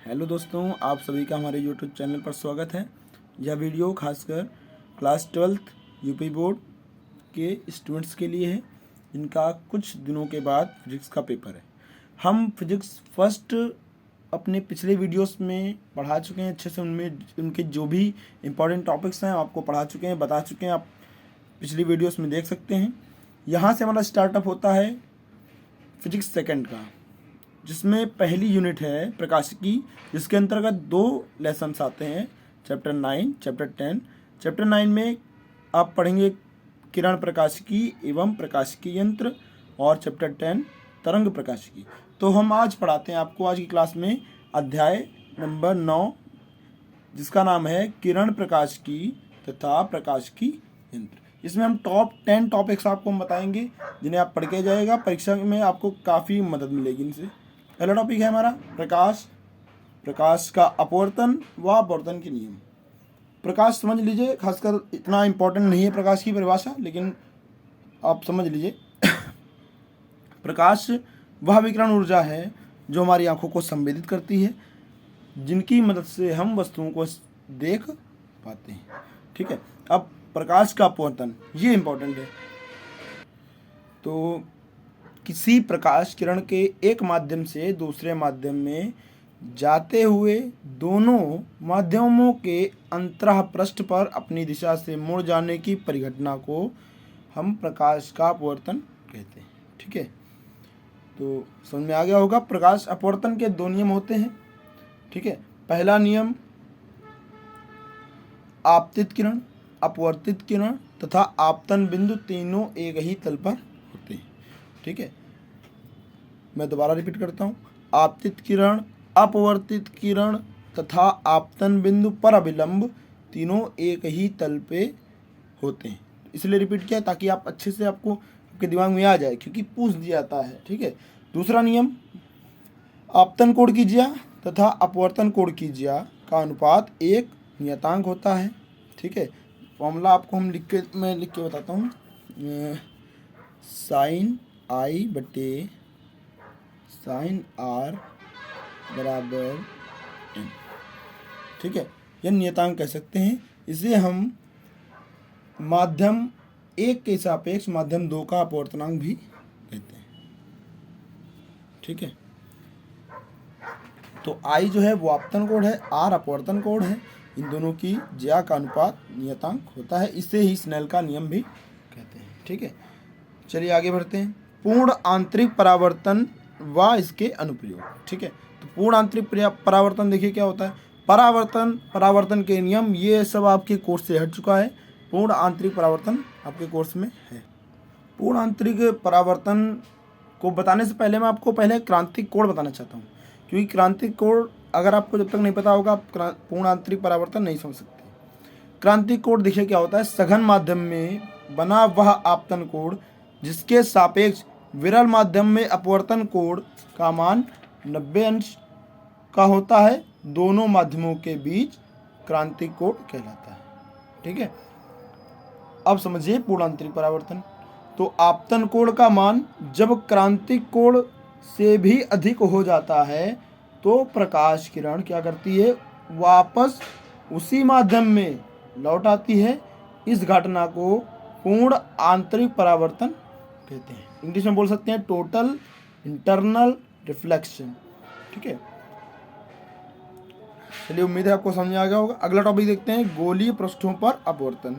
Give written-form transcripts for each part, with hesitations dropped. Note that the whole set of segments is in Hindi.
हेलो दोस्तों, आप सभी का हमारे यूट्यूब चैनल पर स्वागत है। यह वीडियो खासकर क्लास 12th यूपी बोर्ड के स्टूडेंट्स के लिए है जिनका कुछ दिनों के बाद फिजिक्स का पेपर है। हम फिजिक्स फर्स्ट अपने पिछले वीडियोस में पढ़ा चुके हैं अच्छे से। उनमें उनके जो भी इम्पोर्टेंट टॉपिक्स हैं आपको पढ़ा चुके हैं, बता चुके हैं। आप पिछली वीडियोस में देख सकते हैं। यहाँ से हमारा स्टार्टअप होता है फिजिक्स सेकेंड का, जिसमें पहली यूनिट है प्रकाशिकी, जिसके अंतर्गत 2 लेसन्स आते हैं, चैप्टर 9, चैप्टर 10। चैप्टर 9 में आप पढ़ेंगे किरण प्रकाशिकी एवं प्रकाशिकी यंत्र, और चैप्टर 10 तरंग प्रकाशिकी। तो हम आज पढ़ाते हैं आपको आज की क्लास में अध्याय नंबर 9, जिसका नाम है किरण प्रकाशिकी तथा प्रकाशिकी यंत्र। इसमें हम टॉप 10 टॉपिक्स आपको हम बताएंगे जिन्हें आप पढ़ के जाएगा। परीक्षा में आपको काफ़ी मदद मिलेगी इनसे। पहला टॉपिक है हमारा प्रकाश का अपवर्तन व अपवर्तन के नियम। प्रकाश समझ लीजिए, खासकर इतना इम्पोर्टेंट नहीं है प्रकाश की परिभाषा, लेकिन आप समझ लीजिए। प्रकाश वह विकिरण ऊर्जा है जो हमारी आंखों को संवेदित करती है, जिनकी मदद से हम वस्तुओं को देख पाते हैं। ठीक है, अब प्रकाश का अपवर्तन ये इम्पोर्टेंट है। तो किसी प्रकाश किरण के एक माध्यम से दूसरे माध्यम में जाते हुए दोनों माध्यमों के अंतराह पृष्ठ पर अपनी दिशा से मुड़ जाने की परिघटना को हम प्रकाश का अपवर्तन कहते हैं। ठीक है, तो समझ में आ गया होगा। प्रकाश अपवर्तन के 2 नियम होते हैं। ठीक है, पहला नियम आपतित किरण, अपवर्तित किरण तथा आपतन बिंदु तीनों एक ही तल पर होते हैं। ठीक है, मैं दोबारा रिपीट करता हूँ। आपतित किरण, अपवर्तित किरण तथा आपतन बिंदु पर अभिलंब तीनों एक ही तल पे होते हैं। इसलिए रिपीट किया ताकि आप अच्छे से आपके दिमाग में आ जाए, क्योंकि पूछ दिया जाता है। ठीक है, दूसरा नियम आपतन कोण की ज्या तथा अपवर्तन कोण की ज्या का अनुपात एक नियतांक होता है। ठीक है, फॉर्मूला आपको मैं लिख के बताता हूँ। साइन आई बटे साइन आर बराबर एन। ठीक है, यह नियतांक कह सकते हैं। इसे हम माध्यम 1 के सापेक्ष माध्यम 2 का अपवर्तनांक भी कहते हैं। ठीक है, तो आई जो है वो आपतन कोण है, आर अपवर्तन कोण है। इन दोनों की ज्या का अनुपात नियतांक होता है। इसे ही स्नेल का नियम भी कहते हैं। ठीक है, चलिए आगे बढ़ते हैं। पूर्ण आंतरिक परावर्तन व इसके अनुप्रयोग। ठीक है, तो पूर्ण आंतरिक परावर्तन देखिए क्या होता है। परावर्तन के नियम ये सब आपके कोर्स से हट चुका है। पूर्ण आंतरिक परावर्तन आपके कोर्स में है। पूर्ण आंतरिक परावर्तन को बताने से पहले मैं आपको पहले क्रांतिक कोण बताना चाहता हूँ, क्योंकि क्रांतिक कोण अगर आपको जब तक नहीं पता होगा आप पूर्ण आंतरिक परावर्तन नहीं समझ सकते। क्रांतिक कोण देखिए क्या होता है। सघन माध्यम में बना वह आपतन कोण जिसके सापेक्ष विरल माध्यम में अपवर्तन कोण का मान 90 अंश का होता है, दोनों माध्यमों के बीच क्रांतिक कोण कहलाता है। ठीक है, अब समझिए पूर्ण आंतरिक परावर्तन। तो आपतन कोण का मान जब क्रांतिक कोण से भी अधिक हो जाता है तो प्रकाश किरण क्या करती है, वापस उसी माध्यम में लौट आती है। इस घटना को पूर्ण आंतरिक परावर्तन कहते हैं। इंग्लिश में बोल सकते हैं टोटल इंटरनल रिफ्लेक्शन। ठीक है, चलिए उम्मीद है आपको समझ में आ गया होगा। अगला टॉपिक देखते हैं, गोलीय पृष्ठों पर अपवर्तन।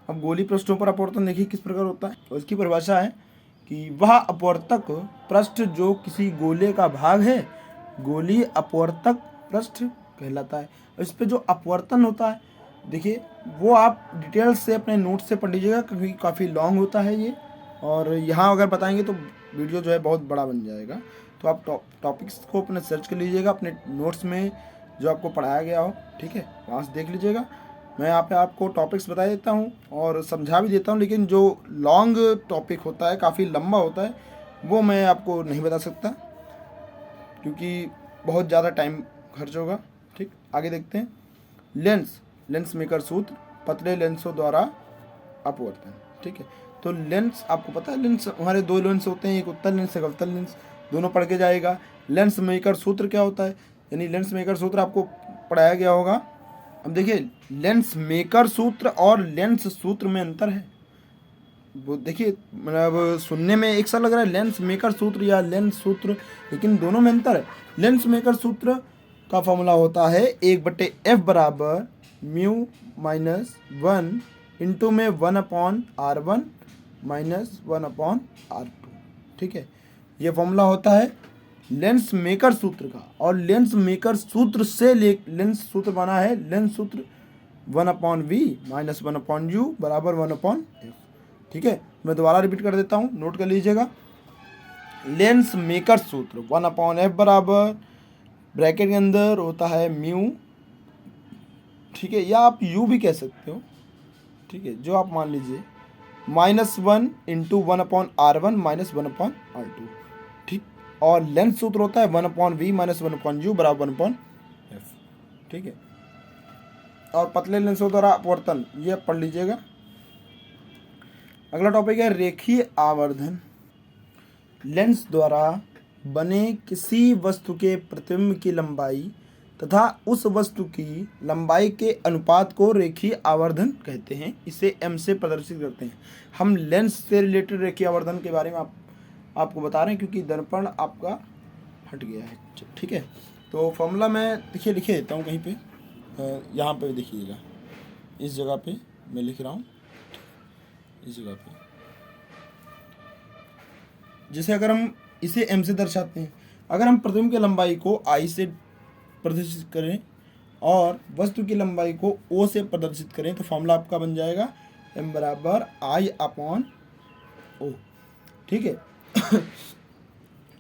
अब गोलीय पृष्ठों पर अपवर्तन देखिए किस प्रकार होता है। तो इसकी परिभाषा है कि वह अपवर्तक पृष्ठ जो किसी गोले का भाग है, गोलीय अपवर्तक पृष्ठ कहलाता है। इस पे जो अपवर्तन होता है देखिए वो आप डिटेल से अपने नोट से पढ़ लीजिएगा, क्योंकि काफ़ी लॉन्ग होता है ये, और यहाँ अगर बताएंगे तो वीडियो जो है बहुत बड़ा बन जाएगा। तो आप टॉपिक्स को अपने सर्च कर लीजिएगा अपने नोट्स में जो आपको पढ़ाया गया हो। ठीक है, वहाँ से देख लीजिएगा। मैं यहाँ पे आपको टॉपिक्स बता देता हूँ और समझा भी देता हूँ, लेकिन जो लॉन्ग टॉपिक होता है, काफ़ी लंबा होता है, वो मैं आपको नहीं बता सकता क्योंकि बहुत ज़्यादा टाइम खर्च होगा। ठीक, आगे देखते हैं। लेंस मेकर सूत्र, पतले लेंसों द्वारा अपवर्तन। ठीक है, तो लेंस आपको पता है, लेंस हमारे 2 लेंस होते हैं, एक उत्तल लेंस एक अवतल लेंस, दोनों पढ़ के जाएगा। लेंस मेकर सूत्र क्या होता है, यानी लेंस मेकर सूत्र आपको पढ़ाया गया होगा। अब देखिए लेंस मेकर सूत्र और लेंस सूत्र में अंतर है। वो देखिए मतलब सुनने में एक सा लग रहा है लेंस मेकर सूत्र या लेंस सूत्र, लेकिन दोनों में अंतर है। लेंस मेकर सूत्र का फॉर्मूला होता है 1/f बराबर म्यू माइनस 1 इंटू में 1/r1 माइनस 1/r2। ठीक है, ये फॉर्मूला होता है लेंस मेकर सूत्र का। और लेंस मेकर सूत्र से लेंस सूत्र बना है लेंस सूत्र 1/v माइनस 1/u बराबर 1/f। ठीक है, मैं दोबारा रिपीट कर देता हूँ, नोट कर लीजिएगा। लेंस मेकर सूत्र 1/f बराबर ब्रैकेट के अंदर होता है म्यू, ठीक है, या आप यू भी कह सकते हो, ठीक है, जो आप मान लीजिए, -1 इंटू 1/r1 माइनस 1/r2। ठीक, और लेंस सूत्र होता है 1/v माइनस 1/u बराबर 1/f। ठीक है, और पतले लेंसों द्वारा अपवर्तन, ये पढ़ लीजिएगा। अगला टॉपिक है रेखीय आवर्धन। लेंस द्वारा बने किसी वस्तु के प्रतिबिंब की लंबाई तथा उस वस्तु की लंबाई के अनुपात को रेखीय आवर्धन कहते हैं। इसे m से प्रदर्शित करते हैं। हम लेंस से रिलेटेड रेखीय आवर्धन के बारे में आपको बता रहे हैं, क्योंकि दर्पण आपका हट गया है। ठीक है, तो फॉर्मूला मैं देखिए लिखे देता हूँ कहीं पे, यहाँ पे देखिएगा, इस जगह पे मैं लिख रहा हूँ, इस जगह पे। जैसे अगर हम इसे m से दर्शाते हैं, अगर हम प्रतिबिंब की लंबाई को I से प्रदर्शित करें और वस्तु की लंबाई को O से प्रदर्शित करें, तो फॉर्मूला आपका बन जाएगा m बराबर I/O। ठीक है,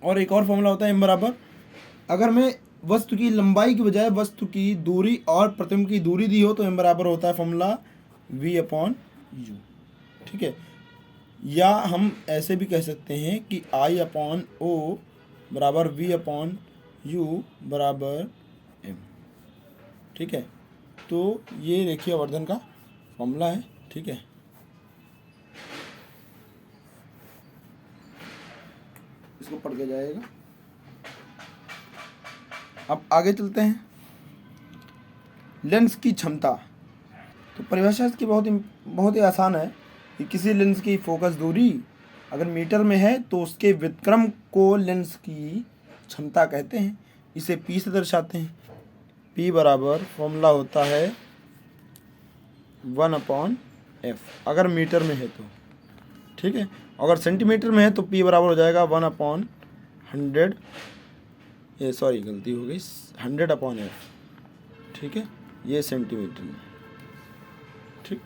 और एक और फॉर्मूला होता है m बराबर, अगर मैं वस्तु की लंबाई की बजाय वस्तु की दूरी और प्रतिबिंब की दूरी दी हो तो m बराबर होता है फॉर्मूला V/U। ठीक है, या हम ऐसे भी कह सकते हैं कि I/O बराबर V/U बराबर m। ठीक है, तो ये रेखीय आवर्धन का फॉर्मूला है। ठीक है, इसको पढ़ के जाएगा। अब आगे चलते हैं, लेंस की क्षमता। तो परिभाषा इसकी बहुत ही आसान है कि किसी लेंस की फोकस दूरी अगर मीटर में है तो उसके व्युत्क्रम को लेंस की क्षमता कहते हैं। इसे P से दर्शाते हैं। P बराबर फॉर्मूला होता है 1/f अगर मीटर में है तो। ठीक है, अगर सेंटीमीटर में है तो P बराबर हो जाएगा 1/100, ये सॉरी गलती हो गई, 100/f। ठीक है, ये सेंटीमीटर में। ठीक,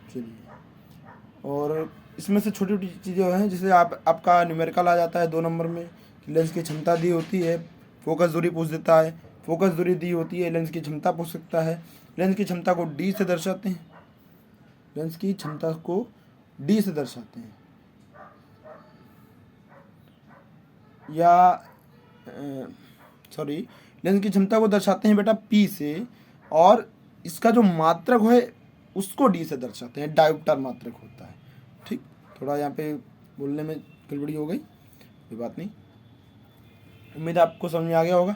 चलिए, और इसमें से छोटी छोटी चीज़ें हैं, जैसे आपका न्यूमेरिकल आ जाता है 2 नंबर में, लेंस की क्षमता दी होती है, फोकस दूरी पूछ देता है, फोकस दूरी दी होती है, लेंस की क्षमता पूछ सकता है। लेंस की क्षमता को D से दर्शाते हैं, लेंस की क्षमता को D से दर्शाते हैं, या सॉरी लेंस की क्षमता को दर्शाते हैं बेटा P से, और इसका जो मात्रक है उसको D से दर्शाते हैं, डायोप्टर मात्रक होता है। ठीक, थोड़ा यहाँ पे बोलने में गड़बड़ी हो गई, कोई बात नहीं, उम्मीद आपको समझ में आ गया होगा।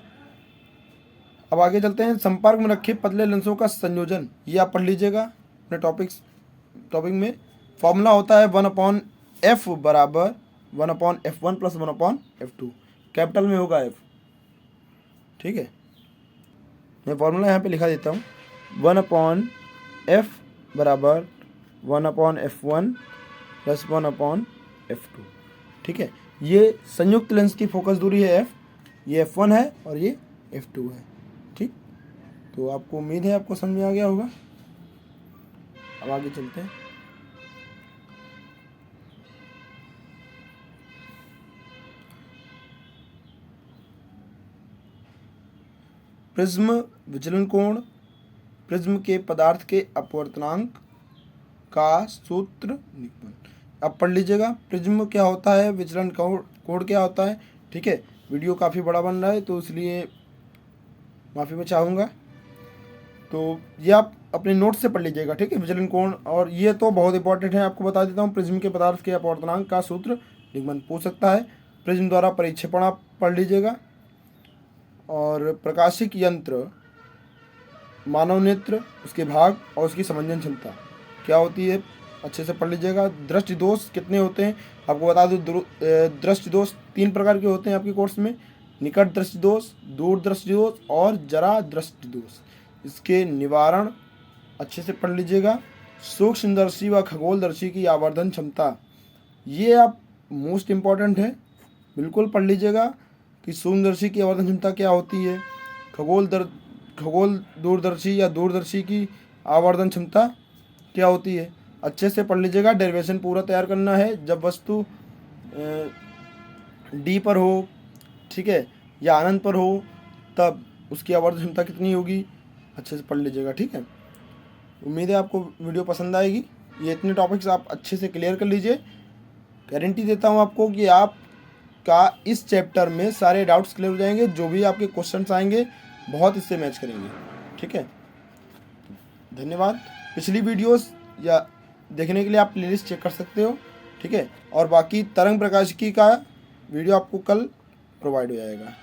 अब आगे चलते हैं, संपर्क में रखे पतले लेंसों का संयोजन, ये आप पढ़ लीजिएगा अपने टॉपिक में। फॉर्मूला होता है 1/f बराबर 1/f1 प्लस 1/f2, कैपिटल में होगा f। ठीक है, मैं फॉर्मूला यहाँ पे लिखा देता हूँ, 1/f बराबर 1/f1 प्लस 1/f2। ठीक है, ये संयुक्त लेंस की फोकस दूरी है f, ये f1 है और ये f2 है। ठीक, तो आपको उम्मीद है आपको समझ में आ गया होगा। अब आगे चलते हैं, प्रिज्म विचलन कोण, प्रिज्म के पदार्थ के अपवर्तनांक का सूत्र निरूपण। अब पढ़ लीजिएगा, प्रिज्म क्या होता है, विचलन कोण क्या होता है। ठीक है, वीडियो काफ़ी बड़ा बन रहा है तो इसलिए माफ़ी मैं चाहूँगा, तो ये आप अपने नोट से पढ़ लीजिएगा। ठीक है, विचलन कोण, और ये तो बहुत इंपॉर्टेंट है, आपको बता देता हूँ, प्रिज्म के पदार्थ के अपवर्तनांक का सूत्र निरूपण पूछ सकता है। प्रिज्म द्वारा परिक्षेपण आप पढ़ लीजिएगा, और प्रकाशिक यंत्र, मानव नेत्र, उसके भाग और उसकी समंजन क्षमता क्या होती है, अच्छे से पढ़ लीजिएगा। दृष्टि दोष कितने होते हैं आपको बता दूँ। दृष्टि दोष 3 प्रकार के होते हैं आपके कोर्स में, निकट दृष्टि दोष, दूर दृष्टि दोष और जरा दृष्टि दोष। इसके निवारण अच्छे से पढ़ लीजिएगा। सूक्ष्मदर्शी व खगोलदर्शी की आवर्धन क्षमता, ये आप मोस्ट इम्पॉर्टेंट है, बिल्कुल पढ़ लीजिएगा कि सूक्ष्मदर्शी की आवर्धन क्षमता क्या होती है, खगोल दूरदर्शी या दूरदर्शी की आवर्धन क्षमता क्या होती है, अच्छे से पढ़ लीजिएगा। डेरिवेशन पूरा तैयार करना है। जब वस्तु डी पर हो, ठीक है, या अनंत पर हो, तब उसकी आवर्धन क्षमता कितनी होगी, अच्छे से पढ़ लीजिएगा, ठीक है। उम्मीद है आपको वीडियो पसंद आएगी। ये इतने टॉपिक्स आप अच्छे से क्लियर कर लीजिए। गारंटी देता हूँ आपको कि आपका इस चैप्टर में सारे डाउट्स क्लियर हो जाएंगे। जो भी आपके क्वेश्चंस आएंगे बहुत इससे मैच करेंगे, ठीक है। धन्यवाद। पिछली वीडियोस या देखने के लिए आप प्लेलिस्ट चेक कर सकते हो, ठीक है। और बाकी तरंग प्रकाशिकी का वीडियो आपको कल प्रोवाइड हो जाएगा।